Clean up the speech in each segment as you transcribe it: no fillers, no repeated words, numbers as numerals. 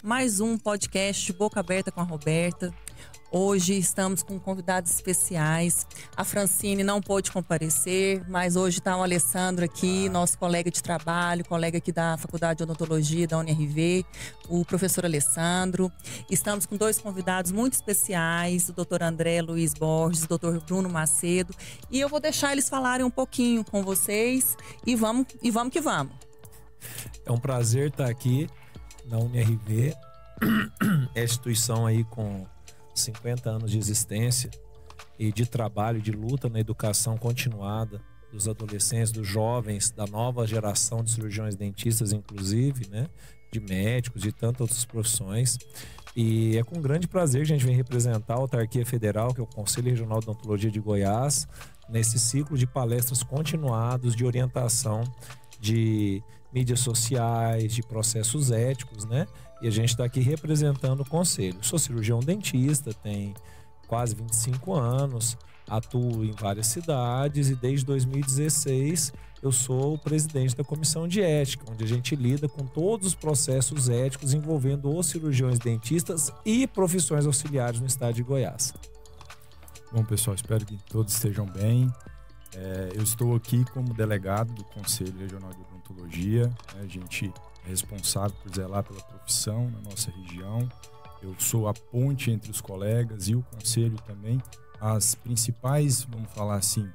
Mais um podcast Boca Aberta com a Roberta. Hoje estamos com convidados especiais. A Francine não pôde comparecer, mas hoje está o Alessandro aqui, nosso colega de trabalho, colega aqui da Faculdade de Odontologia da UniRV, o professor Alessandro. Estamos com dois convidados muito especiais, o Dr. André Luiz Borges, o Dr. Bruno Macedo. E eu vou deixar eles falarem um pouquinho com vocês e vamos que vamos. É um prazer estar aqui na UniRV, é instituição aí com 50 anos de existência e de trabalho, de luta na educação continuada dos adolescentes, dos jovens, da nova geração de cirurgiões dentistas, inclusive, né, de médicos, de tantas outras profissões. E é com grande prazer que a gente vem representar a Autarquia Federal, que é o Conselho Regional de Odontologia de Goiás, nesse ciclo de palestras continuados de orientação de mídias sociais, de processos éticos, né? E a gente está aqui representando o Conselho. Sou cirurgião dentista, tenho quase 25 anos, atuo em várias cidades e desde 2016 eu sou o presidente da Comissão de Ética, onde a gente lida com todos os processos éticos envolvendo os cirurgiões dentistas e profissões auxiliares no estado de Goiás. Bom, pessoal, espero que todos estejam bem. Eu estou aqui como delegado do Conselho Regional de Odontologia. A gente é responsável por zelar pela profissão na nossa região. Eu sou a ponte entre os colegas e o Conselho também. As principais, vamos falar assim,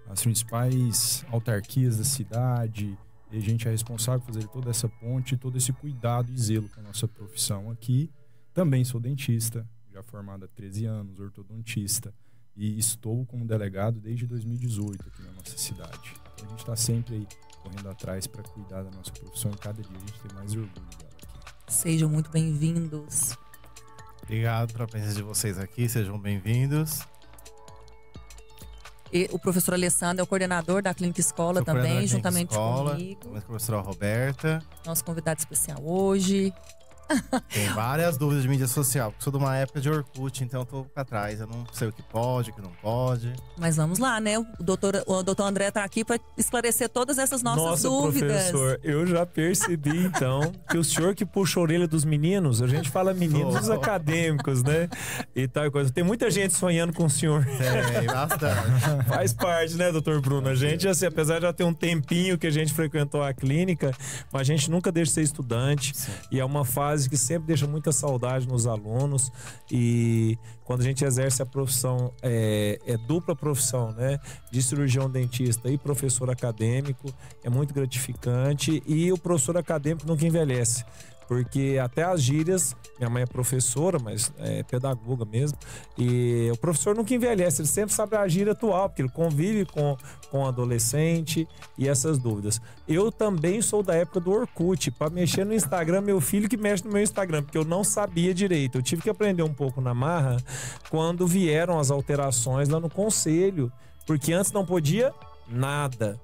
as principais autarquias da cidade. E a gente é responsável por fazer toda essa ponte, todo esse cuidado e zelo com a nossa profissão aqui. Também sou dentista, já formado há 13 anos, ortodontista. E estou como delegado desde 2018 aqui na nossa cidade. Então a gente está sempre aí correndo atrás para cuidar da nossa profissão e cada dia a gente tem mais orgulho dela aqui. Sejam muito bem-vindos. Obrigado pela presença de vocês aqui, sejam bem-vindos. E o professor Alessandro é o coordenador da Clínica Escola também, juntamente comigo. Com a professora Roberta. Nosso convidado especial hoje. Tem várias dúvidas de mídia social, porque sou de uma época de Orkut, então eu tô pra trás. Eu não sei o que pode, o que não pode. Mas vamos lá, né? O doutor André tá aqui para esclarecer todas essas nossas dúvidas. Professor, eu já percebi, então, que o senhor que puxa a orelha dos meninos, a gente fala meninos dos acadêmicos, né? E tal coisa. Tem muita gente sonhando com o senhor. Tem, bastante. Faz parte, né, doutor Bruno? A gente, assim, apesar de já ter um tempinho que a gente frequentou a clínica, mas a gente nunca deixa de ser estudante. Sim. E é uma fase que sempre deixa muita saudade nos alunos. E quando a gente exerce a profissão, é dupla profissão, né? De cirurgião dentista e professor acadêmico, é muito gratificante. E o professor acadêmico nunca envelhece. Porque até as gírias, minha mãe é professora, mas é pedagoga mesmo, e o professor nunca envelhece, ele sempre sabe a gíria atual, porque ele convive com o adolescente e essas dúvidas. Eu também sou da época do Orkut, para mexer no Instagram, meu filho que mexe no meu Instagram, porque eu não sabia direito. Eu tive que aprender um pouco na marra quando vieram as alterações lá no Conselho, porque antes não podia nada.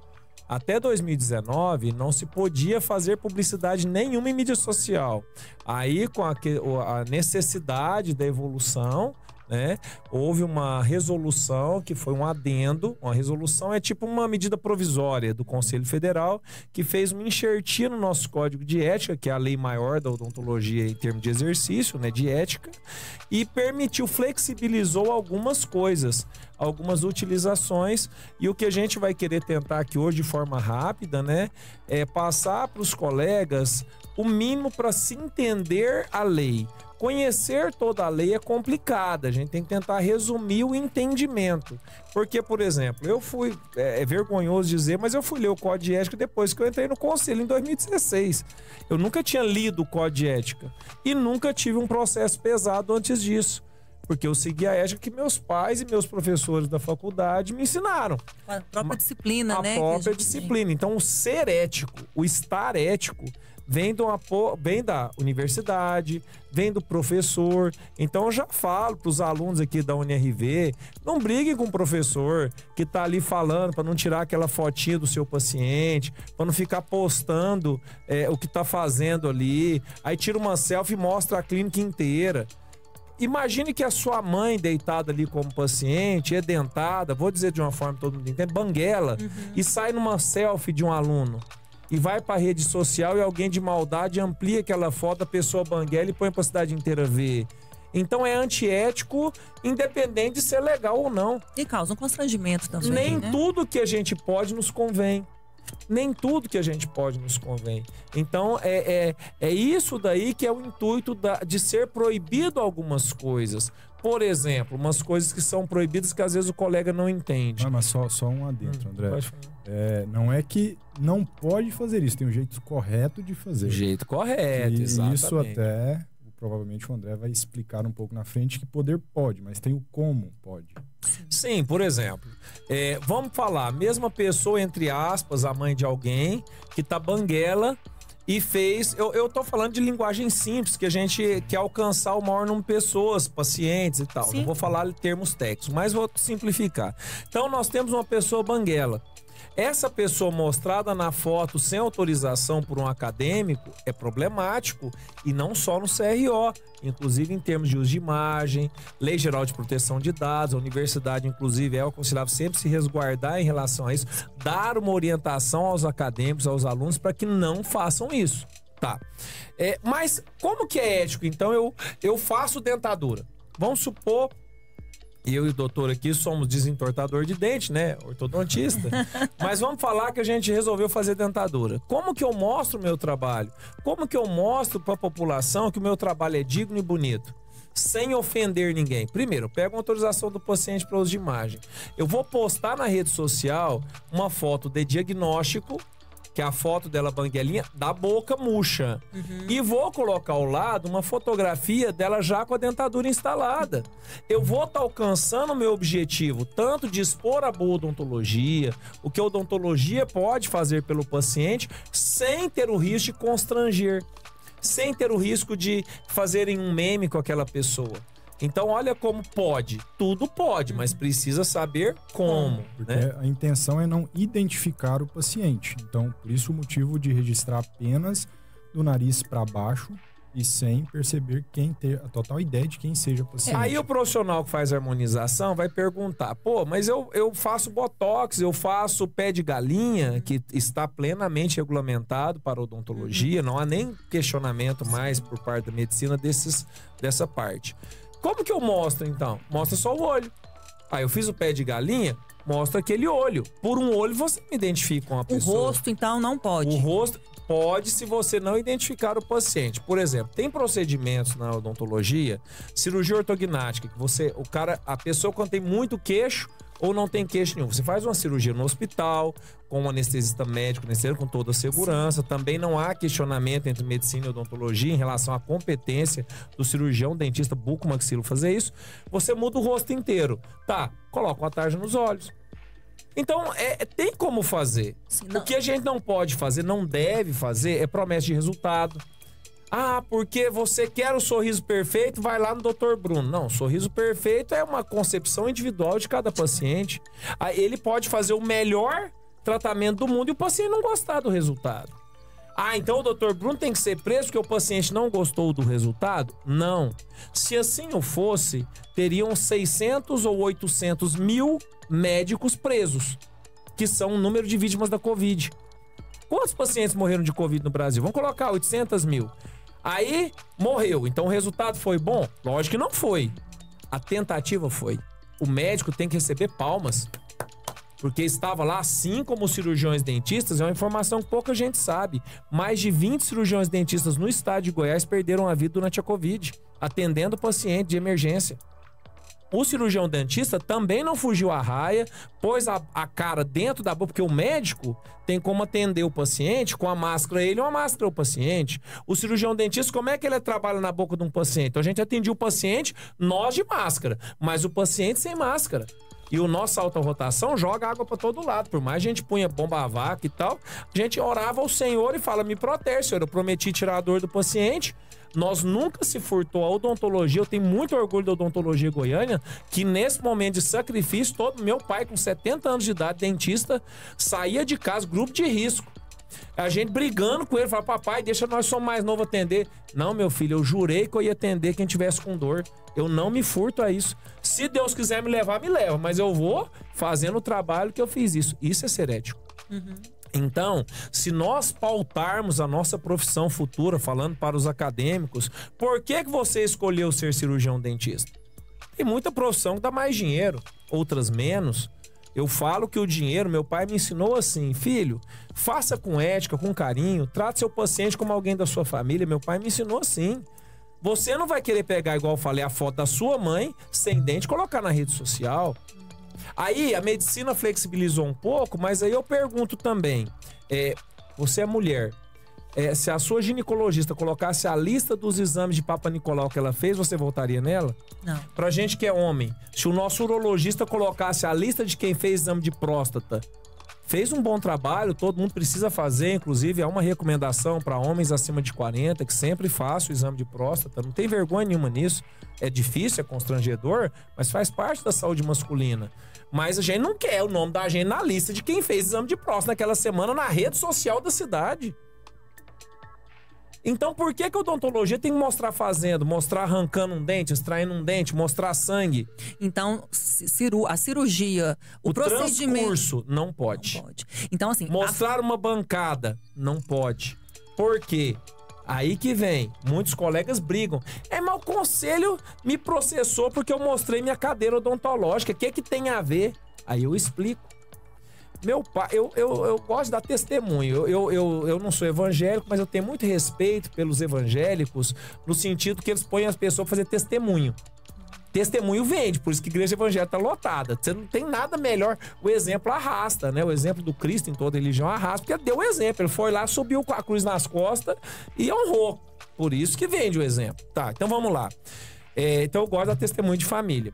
Até 2019 não se podia fazer publicidade nenhuma em mídia social. Aí, com a necessidade da evolução, né, houve uma resolução que foi um adendo. Uma resolução é tipo uma medida provisória do Conselho Federal que fez uma enxertia no nosso Código de Ética, que é a lei maior da odontologia em termos de exercício, né, de ética, e permitiu, flexibilizou algumas coisas, algumas utilizações. E o que a gente vai querer tentar aqui hoje de forma rápida, né, é passar para os colegas o mínimo para se entender a lei. Conhecer toda a lei é complicada, a gente tem que tentar resumir o entendimento. Porque, por exemplo, eu fui, é vergonhoso dizer, mas eu fui ler o Código de Ética depois que eu entrei no Conselho em 2016. Eu nunca tinha lido o Código de Ética e nunca tive um processo pesado antes disso. Porque eu segui a ética que meus pais e meus professores da faculdade me ensinaram. A própria disciplina, né? A própria disciplina. Então, o ser ético, o estar ético, vem da universidade, vem do professor. Então eu já falo para os alunos aqui da UniRV, não briguem com o professor que está ali falando para não tirar aquela fotinha do seu paciente, para não ficar postando o que está fazendo ali. Aí tira uma selfie e mostra a clínica inteira. imagine que a sua mãe deitada ali como paciente, edentada, vou dizer de uma forma que todo mundo entende, banguela, e sai numa selfie de um aluno. E vai pra rede social e alguém de maldade amplia aquela foto da pessoa banguela e põe pra cidade inteira ver. Então é antiético, independente de ser legal ou não. E causa um constrangimento também, Nem né? tudo que a gente pode nos convém. Nem tudo que a gente pode nos convém. Então é isso daí que é o intuito de ser proibido algumas coisas. Por exemplo, umas coisas que são proibidas que às vezes o colega não entende. Ah, mas só um adentro, André. Pode falar. Não é que não pode fazer isso, tem um jeito correto de fazer. Jeito correto, E exatamente. isso até, provavelmente o André vai explicar um pouco na frente que poder pode, mas tem o como pode. Sim, por exemplo, vamos falar, mesma pessoa, entre aspas, a mãe de alguém que tá banguela e fez... Eu tô falando de linguagem simples, que a gente quer alcançar o maior número de pessoas, pacientes e tal. Sim. Não vou falar em termos técnicos, mas vou simplificar. Então, nós temos uma pessoa banguela. Essa pessoa mostrada na foto sem autorização por um acadêmico é problemático, e não só no CRO, inclusive em termos de uso de imagem, Lei Geral de Proteção de Dados, a universidade, inclusive, é aconselhável sempre se resguardar em relação a isso, dar uma orientação aos acadêmicos, aos alunos, para que não façam isso. Tá. Mas como que é ético? Então eu faço dentadura. Vamos supor... Eu e o doutor aqui somos desentortador de dente, né? Ortodontista. Mas vamos falar que a gente resolveu fazer dentadura. Como que eu mostro o meu trabalho? Como que eu mostro para a população que o meu trabalho é digno e bonito? Sem ofender ninguém. Primeiro, eu pego uma autorização do paciente para uso de imagem. Eu vou postar na rede social uma foto de diagnóstico, que é a foto dela banguelinha, da boca murcha. E vou colocar ao lado uma fotografia dela já com a dentadura instalada. Eu vou estar alcançando o meu objetivo, tanto de expor a boa odontologia, o que a odontologia pode fazer pelo paciente, sem ter o risco de constranger, sem ter o risco de fazerem um meme com aquela pessoa. Então, olha como pode. Tudo pode, mas precisa saber como. Porque né? a intenção é não identificar o paciente. Então, por isso o motivo de registrar apenas do nariz para baixo e sem perceber quem ter a total ideia de quem seja o paciente. Aí o profissional que faz harmonização vai perguntar, pô, mas eu faço botox, eu faço pé de galinha, que está plenamente regulamentado para odontologia, não há nem questionamento mais por parte da medicina dessa parte. Como que eu mostro, então? Mostra só o olho. Aí eu fiz o pé de galinha, mostra aquele olho. Por um olho você me identifica com a pessoa. O rosto, então, não pode. O rosto pode, se você não identificar o paciente. Por exemplo, tem procedimentos na odontologia, cirurgia ortognática, que a pessoa quando tem muito queixo ou não tem queixo nenhum, você faz uma cirurgia no hospital, com um anestesista médico, com toda a segurança. Sim. Também não há questionamento entre medicina e odontologia em relação à competência do cirurgião, dentista, bucomaxilo fazer isso. Você muda o rosto inteiro. Tá, coloca uma tarja nos olhos. Então, tem como fazer. Sim, o que a gente não pode fazer, não deve fazer, é promessa de resultado. Ah, porque você quer o sorriso perfeito, vai lá no Dr. Bruno. Não, o sorriso perfeito é uma concepção individual de cada paciente. Aí ele pode fazer o melhor tratamento do mundo e o paciente não gostar do resultado. Ah, então o Dr. Bruno tem que ser preso porque o paciente não gostou do resultado? Não. Se assim o fosse, teriam 600 ou 800 mil médicos presos, que são o número de vítimas da Covid. Quantos pacientes morreram de Covid no Brasil? Vamos colocar 800 mil. Aí, morreu. Então, o resultado foi bom? Lógico que não foi. A tentativa foi. O médico tem que receber palmas. Porque estava lá, assim como os cirurgiões dentistas, é uma informação que pouca gente sabe. Mais de 20 cirurgiões dentistas no estado de Goiás perderam a vida durante a Covid, atendendo paciente de emergência. O cirurgião dentista também não fugiu à raia, pôs a cara dentro da boca, porque o médico tem como atender o paciente com a máscara ele e uma máscara o paciente. O cirurgião dentista, como é que ele trabalha na boca de um paciente? Então a gente atendia o paciente, nós de máscara, mas o paciente sem máscara. E o nosso alta rotação joga água para todo lado. Por mais a gente punha bomba a vácuo e tal, a gente orava ao Senhor e fala, me protege, Senhor, eu prometi tirar a dor do paciente. Nós nunca se furtou a odontologia. Eu tenho muito orgulho da odontologia goiana, que nesse momento de sacrifício, todo meu pai com 70 anos de idade, dentista, saía de casa, grupo de risco. A gente brigando com ele, fala, papai, deixa nós somos mais novos atender. Não, meu filho, eu jurei que eu ia atender quem tivesse com dor. Eu não me furto a isso. Se Deus quiser me levar, me leva. Mas eu vou fazendo o trabalho que eu fiz isso. Isso é ser ético. Então, se nós pautarmos a nossa profissão futura, falando para os acadêmicos, por que você escolheu ser cirurgião dentista? Tem muita profissão que dá mais dinheiro, outras menos. Eu falo que o dinheiro, meu pai me ensinou assim, filho, faça com ética, com carinho, trate seu paciente como alguém da sua família. Meu pai me ensinou assim. Você não vai querer pegar, igual eu falei, a foto da sua mãe sem dente e colocar na rede social. Aí a medicina flexibilizou um pouco, mas aí eu pergunto também, você é mulher, se a sua ginecologista colocasse a lista dos exames de Papa Nicolau que ela fez, você voltaria nela? Não. Pra gente que é homem, se o nosso urologista colocasse a lista de quem fez exame de próstata, fez um bom trabalho, todo mundo precisa fazer, inclusive é uma recomendação para homens acima de 40, que sempre façam o exame de próstata, não tem vergonha nenhuma nisso, é difícil, é constrangedor, mas faz parte da saúde masculina. Mas a gente não quer o nome da gente na lista de quem fez exame de próstata naquela semana na rede social da cidade. Então por que a odontologia tem que mostrar fazendo, mostrar arrancando um dente, extraindo um dente, mostrar sangue? Então, a cirurgia, o procedimento... transcurso não pode. Não pode. Então, assim... Mostrar uma bancada não pode. Por quê? Aí que vem, muitos colegas brigam. Mas o conselho me processou porque eu mostrei minha cadeira odontológica. O que tem a ver? Aí eu explico. Meu pai, eu gosto de dar testemunho. Eu não sou evangélico, mas eu tenho muito respeito pelos evangélicos, no sentido que eles põem as pessoas a fazer testemunho. Testemunho vende, por isso que a igreja evangélica tá lotada. Você não tem nada melhor. O exemplo arrasta, né? O exemplo do Cristo em toda religião arrasta, porque ele deu o exemplo. Ele foi lá, subiu com a cruz nas costas e honrou. Por isso que vende o exemplo. Tá, então vamos lá. Então eu gosto da testemunho de família.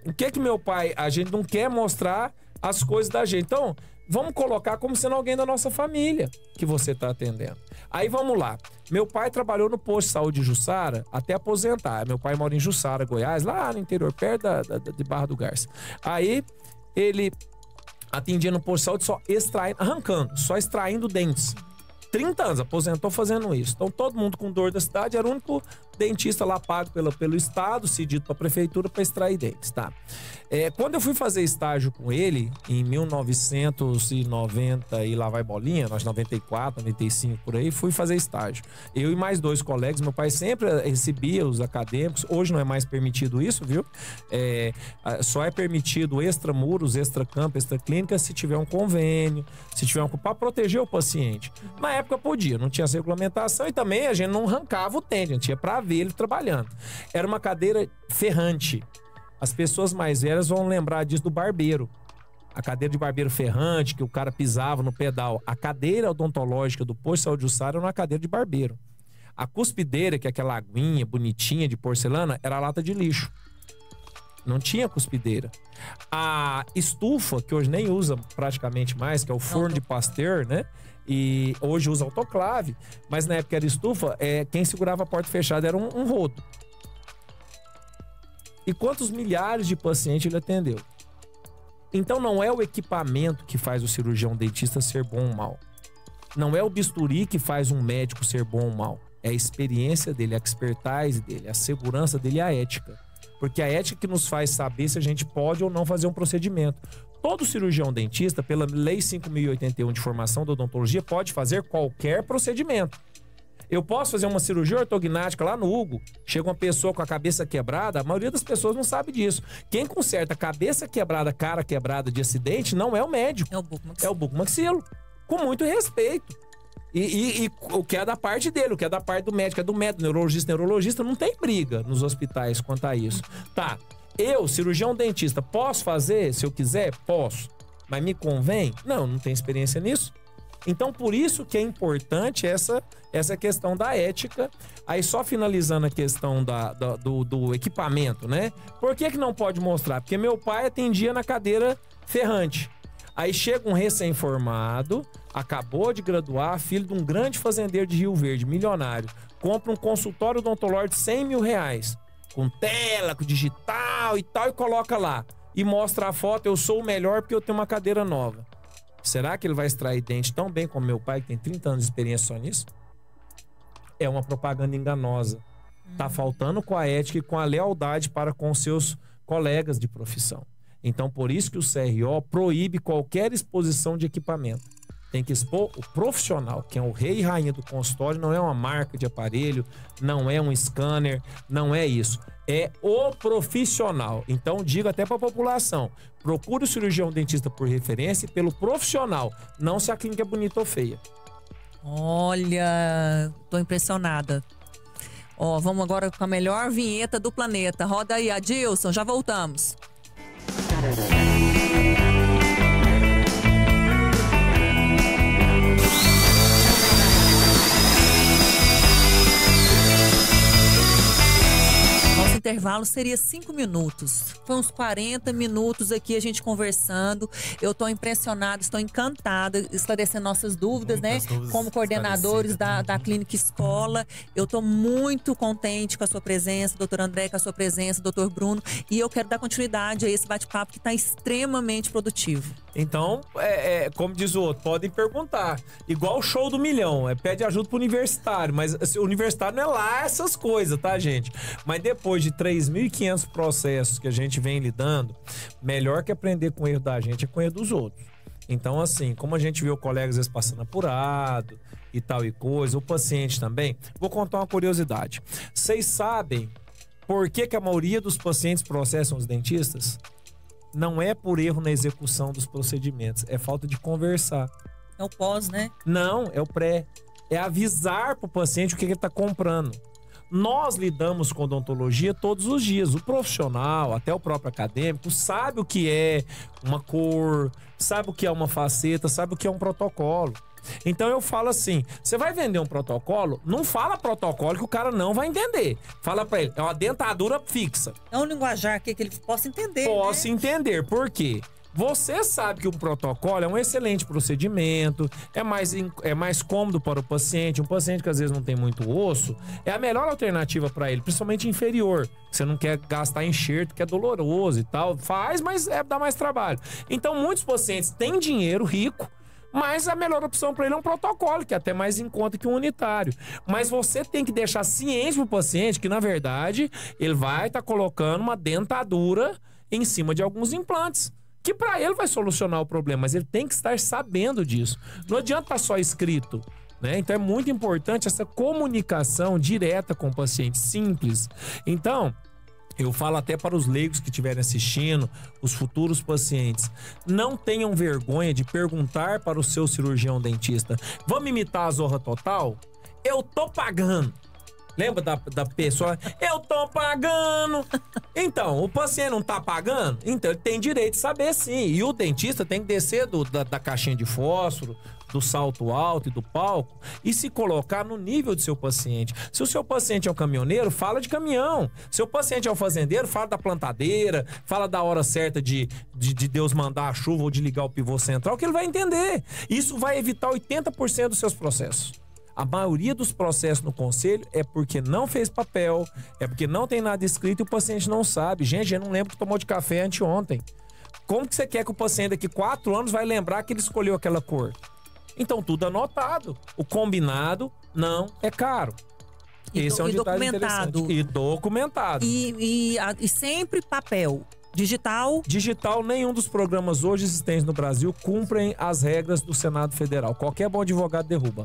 O que meu pai... A gente não quer mostrar as coisas da gente. Então, vamos colocar como sendo alguém da nossa família que você está atendendo. Aí vamos lá. Meu pai trabalhou no posto de saúde de Jussara até aposentar. Meu pai mora em Jussara, Goiás, lá no interior, perto de Barra do Garça. Aí ele atendia no posto de saúde só extraindo, arrancando, só extraindo dentes. 30 anos, aposentou fazendo isso. Então todo mundo com dor da cidade era o único dentista lá pago pelo estado, cedido para a prefeitura para extrair dentes, tá? Quando eu fui fazer estágio com ele, em 1990 e lá vai bolinha, nós 94, 95 por aí, fui fazer estágio. Eu e mais 2 colegas, meu pai sempre recebia os acadêmicos, hoje não é mais permitido isso, viu? Só é permitido extramuros, extracampo, extraclínica se tiver um convênio, se tiver para proteger o paciente. Na época podia, não tinha essa regulamentação e também a gente não arrancava o dente, a gente ia para ver ele trabalhando. Era uma cadeira ferrante. As pessoas mais velhas vão lembrar disso do barbeiro. A cadeira de barbeiro ferrante, que o cara pisava no pedal. A cadeira odontológica do posto de saúde de Jussara era uma cadeira de barbeiro. A cuspideira, que é aquela aguinha bonitinha de porcelana, era a lata de lixo. Não tinha cuspideira. A estufa, que hoje nem usa praticamente mais, que é o forno de Pasteur, né? E hoje usa autoclave, mas na época era estufa, quem segurava a porta fechada era um rodo. E quantos milhares de pacientes ele atendeu? Então não é o equipamento que faz o cirurgião dentista ser bom ou mal. Não é o bisturi que faz um médico ser bom ou mal. É a experiência dele, a expertise dele, a segurança dele e a ética. Porque a ética que nos faz saber se a gente pode ou não fazer um procedimento. Todo cirurgião dentista, pela Lei 5.081 de formação da odontologia, pode fazer qualquer procedimento. Eu posso fazer uma cirurgia ortognática lá no Hugo, chega uma pessoa com a cabeça quebrada, a maioria das pessoas não sabe disso. Quem conserta cabeça quebrada, cara quebrada de acidente, não é o médico. É o bucomaxilo. Com muito respeito. E o que é da parte dele, o que é da parte do médico, é do médico, neurologista, não tem briga nos hospitais quanto a isso. Tá, eu, cirurgião dentista, posso fazer se eu quiser? Posso. Mas me convém? Não tenho experiência nisso. Então, por isso que é importante essa questão da ética. Aí, só finalizando a questão do equipamento, né? Por que não pode mostrar? Porque meu pai atendia na cadeira ferrante. Aí chega um recém-formado, acabou de graduar, filho de um grande fazendeiro de Rio Verde, milionário, compra um consultório odontológico de 100 mil reais, com tela, com digital e tal, e coloca lá. E mostra a foto, eu sou o melhor porque eu tenho uma cadeira nova. Será que ele vai extrair dente tão bem como meu pai, que tem 30 anos de experiência só nisso? É uma propaganda enganosa. Tá faltando com a ética e com a lealdade para com seus colegas de profissão. Então, por isso que o CRO proíbe qualquer exposição de equipamento. Tem que expor o profissional, que é o rei e rainha do consultório, não é uma marca de aparelho, não é um scanner, não é isso. É o profissional. Então, digo até para a população, procure o cirurgião dentista por referência e pelo profissional, não se a clínica é bonita ou feia. Olha, tô impressionada. Ó, vamos agora com a melhor vinheta do planeta. Roda aí, Adilson, já voltamos. Nosso intervalo seria 5 minutos. Foi uns 40 minutos aqui a gente conversando. Eu estou impressionada, estou encantada, esclarecendo nossas dúvidas, Muitas né? dúvidas Como coordenadores da Clínica Escola. Eu estou muito contente com a sua presença, doutor André, com a sua presença, doutor Bruno. E eu quero dar continuidade a esse bate-papo que está extremamente produtivo. Então, como diz o outro, podem perguntar. Igual o show do milhão, pede ajuda pro universitário. Mas assim, o universitário não é lá essas coisas, tá, gente? Mas depois de 3.500 processos que a gente vem lidando, melhor que aprender com o erro da gente é com o erro dos outros. Então, assim, como a gente vê o colega às vezes passando apurado e tal e coisa, o paciente também, vou contar uma curiosidade. Vocês sabem por que a maioria dos pacientes processam os dentistas? Não é por erro na execução dos procedimentos, é falta de conversar. É o pós, né? Não, é o pré. É avisar pro paciente o que ele tá comprando. Nós lidamos com odontologia todos os dias. O profissional, até o próprio acadêmico, sabe o que é uma cor, sabe o que é uma faceta, sabe o que é um protocolo. Então eu falo assim, você vai vender um protocolo, não fala protocolo que o cara não vai entender. Fala pra ele, é uma dentadura fixa. É um linguajar aqui que ele possa entender, Posso né? entender, por quê? Você sabe que um protocolo é um excelente procedimento, é mais cômodo para o paciente. Um paciente que às vezes não tem muito osso, é a melhor alternativa para ele, principalmente inferior. Você não quer gastar enxerto, que é doloroso e tal. Faz, mas dá mais trabalho. Então, muitos pacientes têm dinheiro rico, mas a melhor opção para ele é um protocolo, que é até mais em conta que um unitário. Mas você tem que deixar ciente pro paciente que, na verdade, ele vai estar colocando uma dentadura em cima de alguns implantes, que para ele vai solucionar o problema, mas ele tem que estar sabendo disso. Não adianta estar só escrito, né? Então é muito importante essa comunicação direta com o paciente, simples. Então, eu falo até para os leigos que estiverem assistindo, os futuros pacientes, não tenham vergonha de perguntar para o seu cirurgião dentista: vamos imitar a Zorra Total? Eu tô pagando. Lembra da pessoa? Eu tô pagando. Então, o paciente não tá pagando? Então, ele tem direito de saber, sim. E o dentista tem que descer da caixinha de fósforo, do salto alto e do palco e se colocar no nível do seu paciente. Se o seu paciente é um caminhoneiro, fala de caminhão. Se o paciente é um fazendeiro, fala da plantadeira, fala da hora certa de Deus mandar a chuva ou de ligar o pivô central, que ele vai entender. Isso vai evitar 80% dos seus processos. A maioria dos processos no conselho é porque não fez papel, é porque não tem nada escrito e o paciente não sabe. Gente, eu não lembro que tomou de café anteontem. Como que você quer que o paciente daqui 4 anos vai lembrar que ele escolheu aquela cor? Então, tudo anotado. O combinado não é caro. Esse é um ditado interessante. E documentado. E sempre papel. Digital? Digital, nenhum dos programas hoje existentes no Brasil cumprem as regras do Senado Federal. Qualquer bom advogado derruba.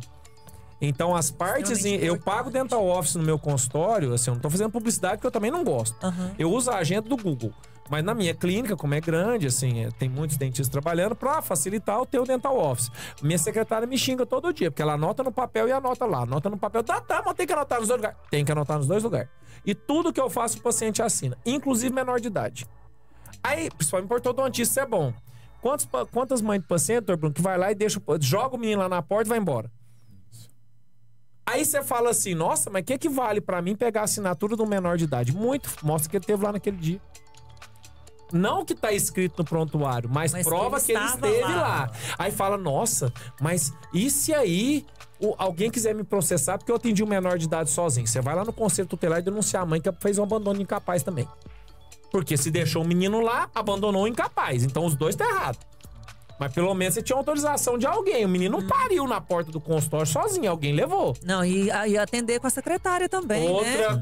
Então, as partes... Eu pago Dental Office no meu consultório, assim, eu não tô fazendo publicidade porque eu também não gosto. Uhum. Eu uso a agenda do Google. Mas na minha clínica, como é grande, assim, tem muitos dentistas trabalhando, pra facilitar eu ter o Dental Office. Minha secretária me xinga todo dia, porque ela anota no papel e anota lá. Anota no papel, mas tem que anotar nos dois lugares. Tem que anotar nos dois lugares. E tudo que eu faço, o paciente assina. Inclusive menor de idade. Aí, principalmente por ortodontista, isso é bom. Quantas mães de paciente, doutor Bruno, que vai lá e joga o menino lá na porta e vai embora? Aí você fala assim, nossa, mas o que vale pra mim pegar a assinatura de um menor de idade? Muito, mostra que ele esteve lá naquele dia. Não que tá escrito no prontuário, mas prova que ele esteve lá. Aí fala, nossa, mas e se aí alguém quiser me processar porque eu atendi um menor de idade sozinho? Você vai lá no conselho tutelar e denunciar a mãe que fez um abandono incapaz também. Porque se deixou o menino lá, abandonou o incapaz. Então os dois tá errado. Mas pelo menos você tinha autorização de alguém. O menino não pariu na porta do consultório sozinho, alguém levou. Não, e atender com a secretária também, né?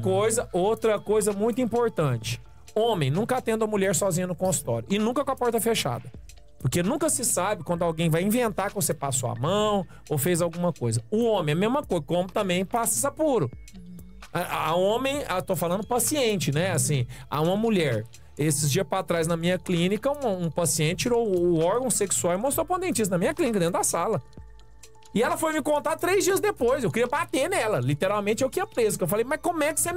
Outra coisa muito importante. Homem, nunca atenda a mulher sozinha no consultório. E nunca com a porta fechada. Porque nunca se sabe quando alguém vai inventar que você passou a mão ou fez alguma coisa. O homem é a mesma coisa, como também passa esse apuro. A homem, tô falando paciente, né? Assim, a uma mulher. Esses dias pra trás, na minha clínica, um paciente tirou o órgão sexual e mostrou pra um dentista na minha clínica, dentro da sala. E ela foi me contar 3 dias depois. Eu queria bater nela. Literalmente, eu que ia preso. Eu falei, mas como é que você...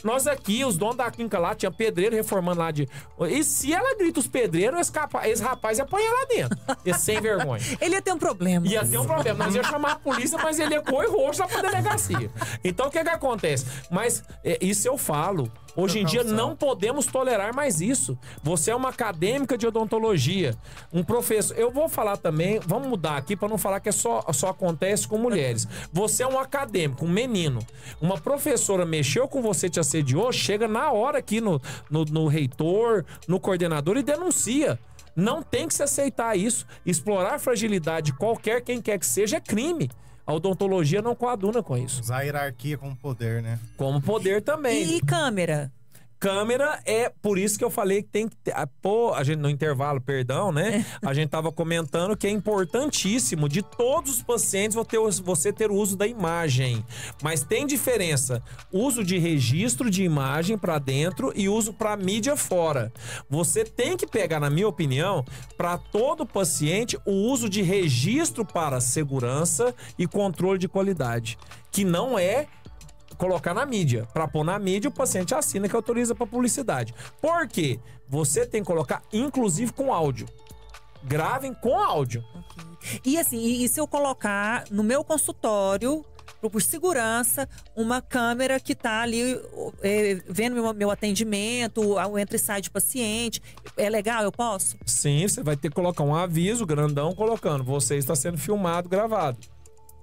Nós aqui, os donos da clínica lá, tinha pedreiro reformando lá de... E se ela grita os pedreiros, esse rapaz ia apanhar lá dentro. Esse sem vergonha. Ele ia ter um problema. Ia ter um problema. Nós ia chamar a polícia, mas ele ia com o roxo lá pra delegacia. Então, o que acontece? Mas, isso eu falo... Hoje em dia não podemos tolerar mais isso. Você é uma acadêmica de odontologia, um professor. Eu vou falar também, vamos mudar aqui para não falar que só acontece com mulheres. Você é um acadêmico, um menino. Uma professora mexeu com você, te assediou, chega na hora aqui no reitor, no coordenador e denuncia. Não tem que se aceitar isso. Explorar fragilidade de qualquer quem quer que seja é crime. A odontologia não coaduna com isso. Usar a hierarquia como poder, né? Como poder também. E câmera? Câmera é por isso que eu falei que tem que ter. A gente no intervalo, perdão, né? A gente tava comentando que é importantíssimo de todos os pacientes você ter o uso da imagem. Mas tem diferença. Uso de registro de imagem para dentro e uso para mídia fora. Você tem que pegar, na minha opinião, para todo paciente, o uso de registro para segurança e controle de qualidade. Que não é colocar na mídia. Para pôr na mídia, o paciente assina que autoriza para publicidade. Por quê? Você tem que colocar, inclusive, com áudio. Gravem com áudio. Okay. E assim, e se eu colocar no meu consultório, por segurança, uma câmera que tá ali vendo meu atendimento, o entra e sai de paciente, é legal? Eu posso? Sim, você vai ter que colocar um aviso grandão colocando: você está sendo filmado, gravado.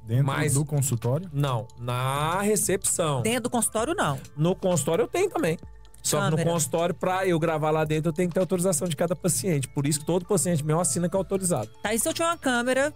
Dentro do consultório? Não, na recepção. Dentro do consultório, não. No consultório eu tenho também. Só que no consultório, pra eu gravar lá dentro, eu tenho que ter autorização de cada paciente. Por isso que todo paciente meu assina que é autorizado. Tá, e se eu tiver uma câmera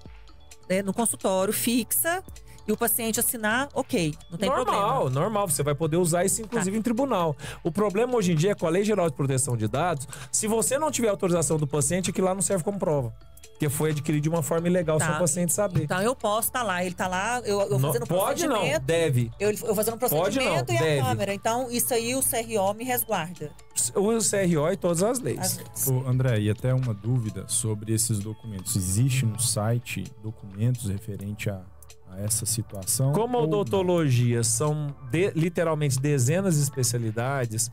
no consultório fixa e o paciente assinar, ok, não tem problema. Normal. Você vai poder usar isso, inclusive, em tribunal. O problema hoje em dia é com a Lei Geral de Proteção de Dados, se você não tiver autorização do paciente, aquilo lá não serve como prova. Porque foi adquirido de uma forma ilegal, sem o paciente saber. Então eu posso estar lá, ele tá lá, eu fazendo pode procedimento. Não, deve. Eu fazendo procedimento pode não, e deve. a câmera. Então isso aí o CRO me resguarda. O CRO e todas as leis. Ô, André, e até uma dúvida sobre esses documentos. Existe no site documentos referente a essa situação? Como a odontologia são literalmente dezenas de especialidades,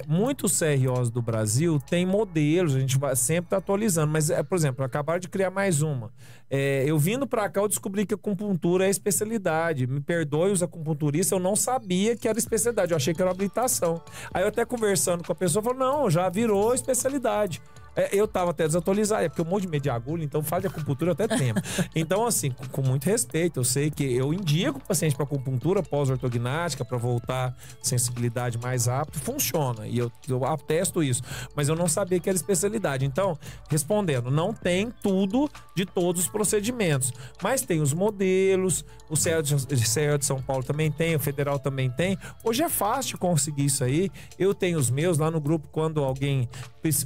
muitos CROs do Brasil têm modelos, a gente vai sempre tá atualizando, mas, por exemplo, acabaram de criar mais uma. Eu vindo para cá, eu descobri que a acupuntura é especialidade. Me perdoe os acupunturistas, eu não sabia que era especialidade, eu achei que era uma habilitação. Aí eu até conversando com a pessoa, falou, não, já virou especialidade. Eu tava até desatualizado, porque eu monte de meio de agulha, então falo de acupuntura até tempo. Então, assim, com muito respeito, eu sei que eu indico o paciente para acupuntura pós-ortognática, para voltar sensibilidade mais rápido, funciona. E eu atesto isso. Mas eu não sabia que era especialidade. Então, respondendo, não tem tudo de todos os procedimentos. Mas tem os modelos, o CRO de São Paulo também tem, o Federal também tem. Hoje é fácil de conseguir isso aí. Eu tenho os meus lá no grupo, quando alguém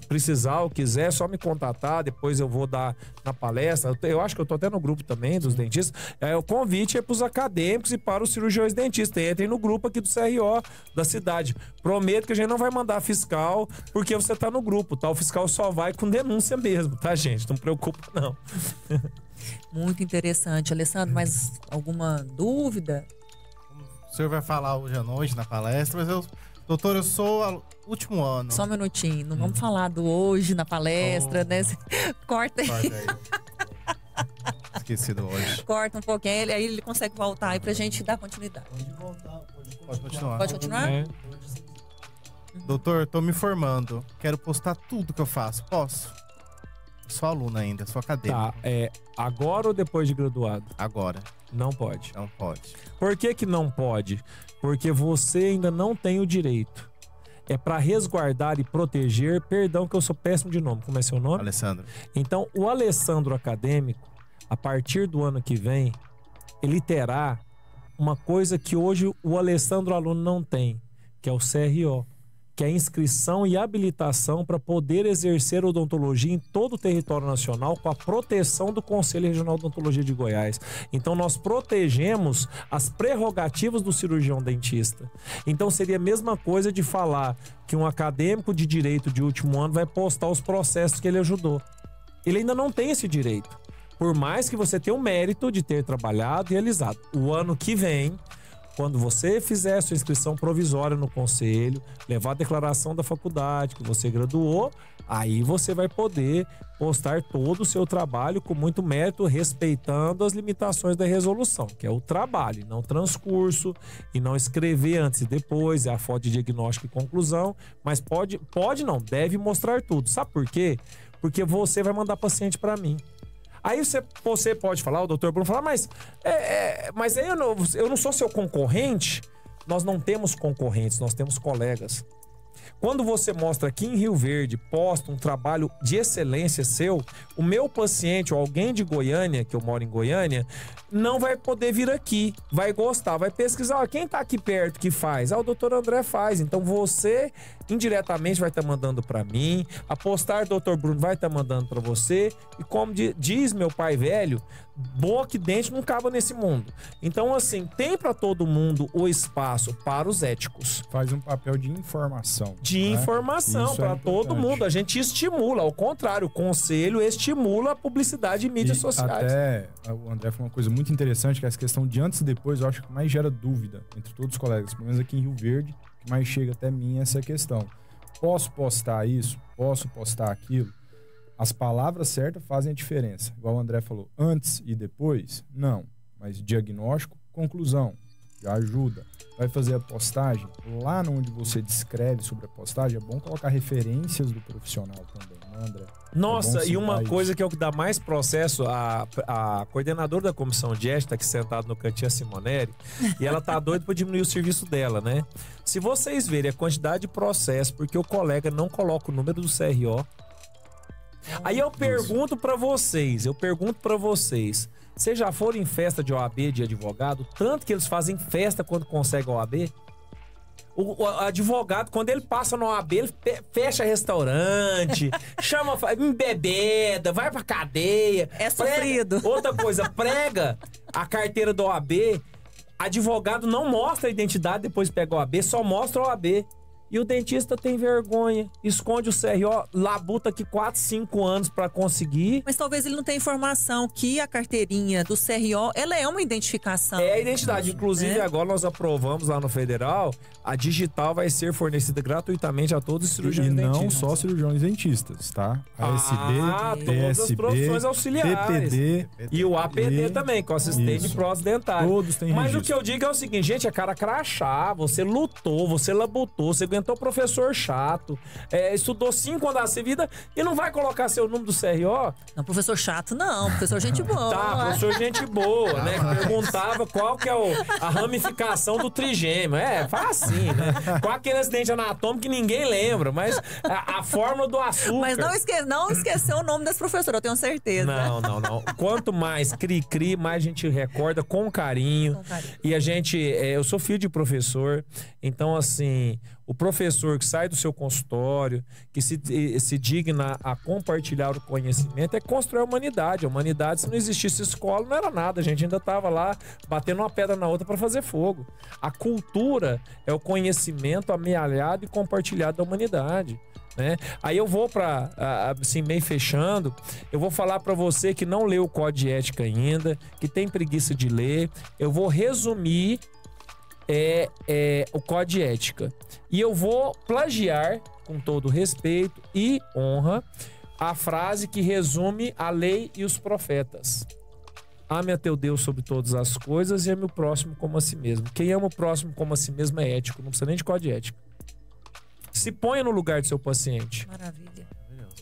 precisar ou quiser, é só me contatar, depois eu vou dar na palestra. Eu acho que eu tô até no grupo também dos dentistas. O convite é para os acadêmicos e para os cirurgiões dentistas. Entrem no grupo aqui do CRO da cidade. Prometo que a gente não vai mandar fiscal porque você tá no grupo, tá? O fiscal só vai com denúncia mesmo, tá, gente? Não preocupa, não. Muito interessante. Alessandro, mais alguma dúvida? O senhor vai falar hoje à noite na palestra, mas doutor, eu sou último ano. Só um minutinho, não vamos falar do hoje na palestra, né? Corta aí. Esqueci do hoje. Corta um pouquinho, aí ele consegue voltar aí pra gente dar continuidade. Pode continuar. Pode continuar? Doutor, tô me formando. Quero postar tudo que eu faço. Posso? Sou aluno ainda, sou acadêmico. Tá, agora ou depois de graduado? Agora. Não pode. Não pode. Por que não pode? Porque você ainda não tem o direito. é para resguardar e proteger. Perdão que eu sou péssimo de nome. Como é seu nome? Alessandro. Então, o Alessandro acadêmico, a partir do ano que vem, ele terá uma coisa que hoje o Alessandro aluno não tem, que é o CRO, que é a inscrição e habilitação para poder exercer odontologia em todo o território nacional com a proteção do Conselho Regional de Odontologia de Goiás. Então nós protegemos as prerrogativas do cirurgião dentista. Então seria a mesma coisa de falar que um acadêmico de direito de último ano vai postar os processos que ele ajudou. Ele ainda não tem esse direito, por mais que você tenha o mérito de ter trabalhado e realizado. O ano que vem, quando você fizer a sua inscrição provisória no conselho, levar a declaração da faculdade que você graduou, aí você vai poder postar todo o seu trabalho com muito mérito, respeitando as limitações da resolução, que é o trabalho, não transcurso, e não escrever antes e depois, é a foto de diagnóstico e conclusão, mas pode não, deve mostrar tudo. Sabe por quê? Porque você vai mandar paciente para mim. Aí você pode falar, o doutor Bruno fala, mas aí eu não sou seu concorrente. Nós não temos concorrentes, nós temos colegas. Quando você mostra aqui em Rio Verde, posta um trabalho de excelência seu, o meu paciente ou alguém de Goiânia, que eu moro em Goiânia, não vai poder vir aqui, vai gostar, vai pesquisar, quem tá aqui perto que faz? O doutor André faz. Então você indiretamente vai estar mandando para mim, a postar do doutor Bruno vai estar mandando para você, e como diz meu pai velho, boca e dente não cabe nesse mundo. Então assim, tem para todo mundo o espaço para os éticos. Faz um papel de informação. De informação para todo mundo. A gente estimula, ao contrário, o conselho estimula a publicidade e mídias sociais. Até o André falou uma coisa muito interessante, que é essa questão de antes e depois, eu acho que mais gera dúvida entre todos os colegas, pelo menos aqui em Rio Verde, que mais chega até mim essa questão. Posso postar isso? Posso postar aquilo? As palavras certas fazem a diferença. Igual o André falou, antes e depois? Não. Mas diagnóstico, conclusão, já ajuda. Vai fazer a postagem, lá onde você descreve sobre a postagem, é bom colocar referências do profissional também, né, André? Nossa, e uma coisa que é o que dá mais processo, a coordenadora da comissão de ética, que sentada no cantinho, a Simoneri, e ela tá doida para diminuir o serviço dela, né? Se vocês verem a quantidade de processo, porque o colega não coloca o número do CRO, aí eu pergunto para vocês, vocês já foram em festa de OAB de advogado? Tanto que eles fazem festa quando conseguem OAB? O advogado, quando ele passa no OAB, ele fecha restaurante, chama embebeda, vai pra cadeia. É sofrido. Outra coisa, prega a carteira do OAB. Advogado não mostra a identidade depois que pega o OAB, só mostra o OAB. E o dentista tem vergonha, esconde o CRO, labuta aqui 4, 5 anos para conseguir. Mas talvez ele não tenha informação que a carteirinha do CRO, ela é uma identificação. É a identidade. Inclusive, agora nós aprovamos lá no Federal, a digital vai ser fornecida gratuitamente a todos os cirurgiões dentistas. E não só cirurgiões dentistas, tá? ASB, todas as profissões auxiliares. PPD. E o APD também, com assistente de prótese dentária. Todos têm Mas registro. o que eu digo é o seguinte, gente, é cara crachá, você lutou, você labutou, você aguentou professor chato, estudou 5 anos da sua vida e não vai colocar seu número do CRO? Não, professor chato não, professor gente boa. Tá, professor gente boa, né? Que perguntava qual que é a ramificação do trigêmeo. Faz assim, né? Com aquele acidente anatômico que ninguém lembra, mas a fórmula do açúcar. Mas não esqueceu o nome desse professor, eu tenho certeza. Não. Quanto mais cri-cri, mais a gente recorda com carinho. E a gente, eu sou filho de professor, então assim, o professor que sai do seu consultório, que se digna a compartilhar o conhecimento, é construir a humanidade. A humanidade, se não existisse escola, não era nada. A gente ainda estava lá batendo uma pedra na outra para fazer fogo. A cultura é o conhecimento amealhado e compartilhado da humanidade, né? Aí eu vou para, assim, meio fechando, eu vou falar para você que não leu o Código de Ética ainda, que tem preguiça de ler. Eu vou resumir o Código de Ética. E eu vou plagiar, com todo respeito e honra, a frase que resume a lei e os profetas. Ame a teu Deus sobre todas as coisas e ame o próximo como a si mesmo. Quem ama o próximo como a si mesmo é ético, não precisa nem de Código de Ética. Se ponha no lugar do seu paciente. Maravilha.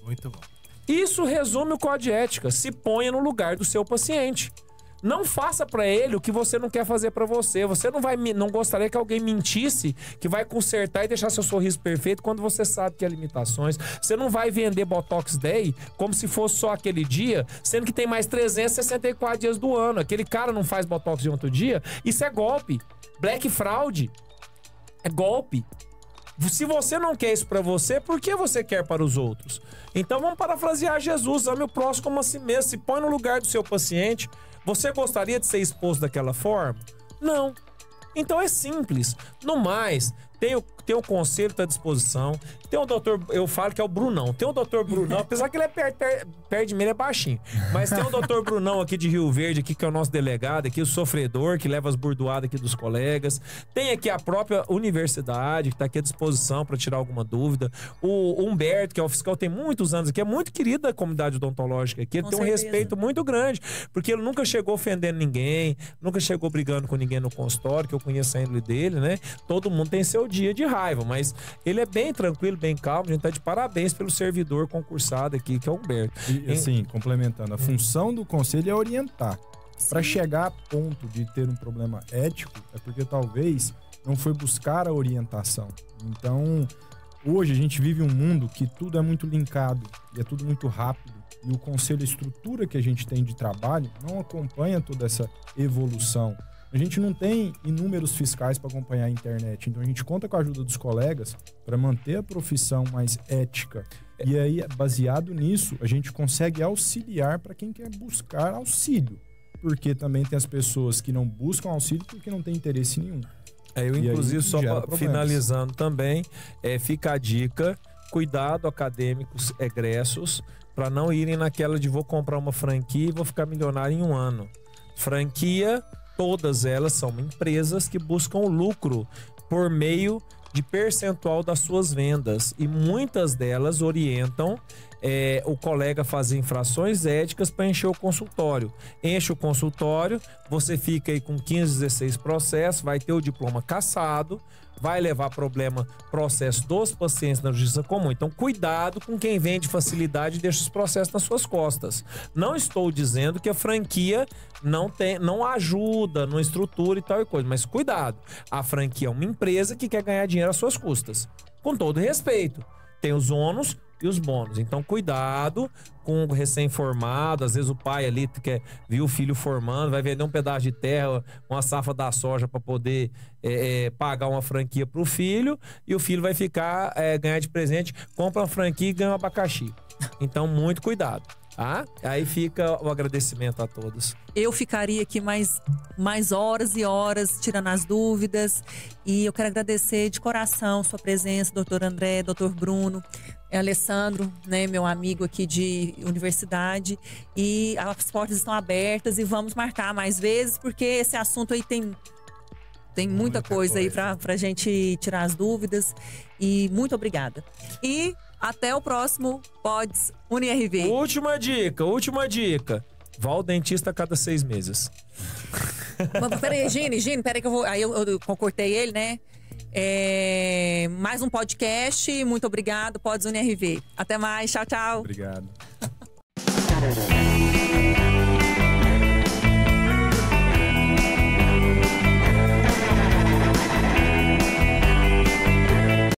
Muito bom. Isso resume o Código de Ética. Se ponha no lugar do seu paciente. Não faça pra ele o que você não quer fazer pra você. Você não gostaria que alguém mentisse que vai consertar e deixar seu sorriso perfeito quando você sabe que há limitações. Você não vai vender Botox Day como se fosse só aquele dia, sendo que tem mais 364 dias do ano. Aquele cara não faz Botox de outro dia. Isso é golpe. Black Fraud. É golpe. Se você não quer isso pra você, por que você quer para os outros? Então vamos parafrasear Jesus: ame o próximo como a si mesmo. Se põe no lugar do seu paciente. Você gostaria de ser exposto daquela forma? Não. Então é simples. No mais, tem o conselho à disposição. Tem o doutor, eu falo que é o Brunão. Tem o doutor Brunão, apesar que ele é perto de mim, ele é baixinho. Mas tem o doutor Brunão aqui de Rio Verde, aqui, que é o nosso delegado, aqui, o sofredor, que leva as burdoadas aqui dos colegas. Tem aqui a própria universidade, que está aqui à disposição para tirar alguma dúvida. O Humberto, que é o fiscal, tem muitos anos aqui, é muito querido da comunidade odontológica aqui. Ele tem um respeito muito grande, porque ele nunca chegou ofendendo ninguém, nunca chegou brigando com ninguém no consultório, que eu conheço a índole dele, né? Todo mundo tem seu dia de raiva, mas ele é bem tranquilo, bem calmo. A gente tá de parabéns pelo servidor concursado aqui, que é o Humberto. E assim, complementando, a função do conselho é orientar. Para chegar a ponto de ter um problema ético, é porque talvez não foi buscar a orientação. Então, hoje a gente vive um mundo que tudo é muito linkado e é tudo muito rápido. E o conselho, a estrutura que a gente tem de trabalho, não acompanha toda essa evolução. A gente não tem inúmeros fiscais para acompanhar a internet, então a gente conta com a ajuda dos colegas para manter a profissão mais ética. E aí, baseado nisso, a gente consegue auxiliar para quem quer buscar auxílio. Porque também tem as pessoas que não buscam auxílio porque não tem interesse nenhum. Eu, inclusive, só finalizando também, fica a dica: cuidado, acadêmicos egressos, para não irem naquela de vou comprar uma franquia e vou ficar milionário em um ano. Franquia, todas elas são empresas que buscam lucro por meio de percentual das suas vendas, e muitas delas orientam o colega a fazer infrações éticas para encher o consultório. Enche o consultório, você fica aí com 15, 16 processos, vai ter o diploma cassado, vai levar processo dos pacientes na justiça comum. Então, cuidado com quem vende facilidade e deixa os processos nas suas costas. Não estou dizendo que a franquia não ajuda, não estrutura e tal e coisa, mas cuidado. A franquia é uma empresa que quer ganhar dinheiro às suas custas. Com todo respeito, tem os ônus e os bônus. Então, cuidado com o recém-formado. Às vezes o pai ali viu o filho formando, vai vender um pedaço de terra, uma safra da soja para poder pagar uma franquia pro filho, e o filho vai ficar, ganhar de presente, compra uma franquia e ganha um abacaxi. Então, muito cuidado. Tá? Aí fica o agradecimento a todos. Eu ficaria aqui mais horas e horas tirando as dúvidas, e eu quero agradecer de coração sua presença, doutor André, doutor Bruno, Alessandro, né, meu amigo aqui de universidade, e as portas estão abertas e vamos marcar mais vezes, porque esse assunto aí tem muita coisa aí pra gente tirar as dúvidas, e muito obrigada. E até o próximo Pods UniRV. Última dica. Vá ao dentista a cada 6 meses. Mas peraí, Gine, peraí que eu vou... Aí eu cortei ele, né? Mais um podcast. Muito obrigado, Pods UniRV. Até mais, tchau, tchau. Obrigado.